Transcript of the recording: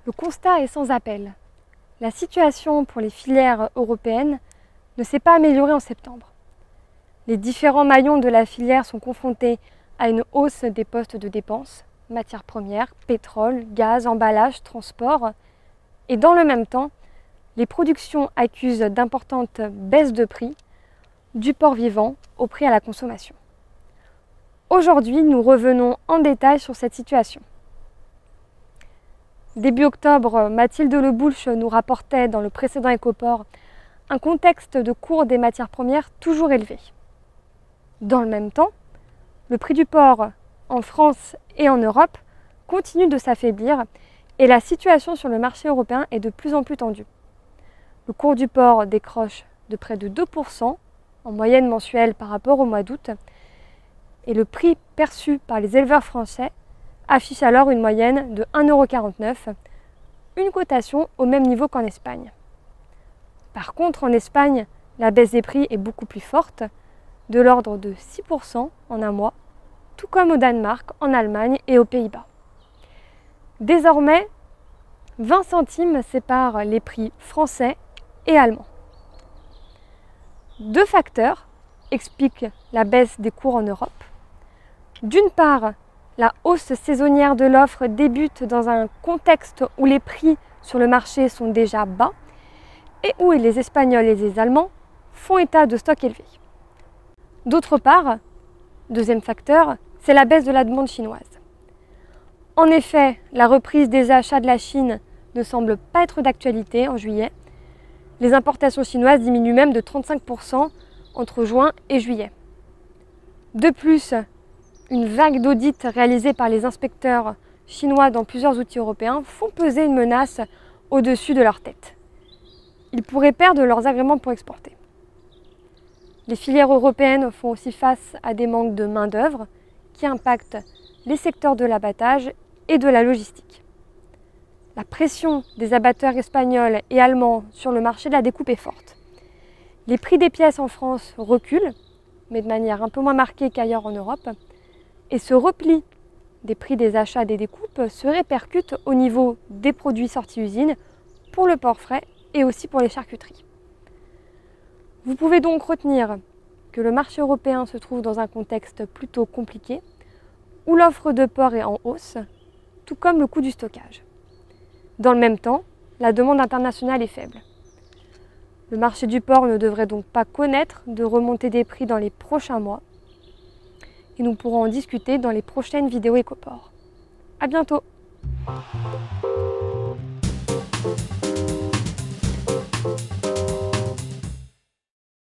Le constat est sans appel. La situation pour les filières européennes ne s'est pas améliorée en septembre. Les différents maillons de la filière sont confrontés à une hausse des postes de dépenses, matières premières, pétrole, gaz, emballage, transport. Et dans le même temps, les productions accusent d'importantes baisses de prix, du porc vivant au prix à la consommation. Aujourd'hui, nous revenons en détail sur cette situation. Début octobre, Mathilde Lebouche nous rapportait dans le précédent Écoport un contexte de cours des matières premières toujours élevé. Dans le même temps, le prix du porc en France et en Europe continue de s'affaiblir et la situation sur le marché européen est de plus en plus tendue. Le cours du porc décroche de près de 2% en moyenne mensuelle par rapport au mois d'août et le prix perçu par les éleveurs français affiche alors une moyenne de 1,49 €, une cotation au même niveau qu'en Espagne. Par contre, en Espagne, la baisse des prix est beaucoup plus forte, de l'ordre de 6% en un mois, tout comme au Danemark, en Allemagne et aux Pays-Bas. Désormais, 20 centimes séparent les prix français et allemands. Deux facteurs expliquent la baisse des cours en Europe. D'une part, la hausse saisonnière de l'offre débute dans un contexte où les prix sur le marché sont déjà bas et où les Espagnols et les Allemands font état de stocks élevés. D'autre part, deuxième facteur, c'est la baisse de la demande chinoise. En effet, la reprise des achats de la Chine ne semble pas être d'actualité en juillet. Les importations chinoises diminuent même de 35% entre juin et juillet. De plus, une vague d'audits réalisés par les inspecteurs chinois dans plusieurs outils européens font peser une menace au-dessus de leur tête. Ils pourraient perdre leurs agréments pour exporter. Les filières européennes font aussi face à des manques de main-d'œuvre qui impactent les secteurs de l'abattage et de la logistique. La pression des abatteurs espagnols et allemands sur le marché de la découpe est forte. Les prix des pièces en France reculent, mais de manière un peu moins marquée qu'ailleurs en Europe. Et ce repli des prix des achats des découpes se répercute au niveau des produits sortis usine pour le porc frais et aussi pour les charcuteries. Vous pouvez donc retenir que le marché européen se trouve dans un contexte plutôt compliqué où l'offre de porc est en hausse, tout comme le coût du stockage. Dans le même temps, la demande internationale est faible. Le marché du porc ne devrait donc pas connaître de remontée des prix dans les prochains mois. Et nous pourrons en discuter dans les prochaines vidéos Écoport. À bientôt!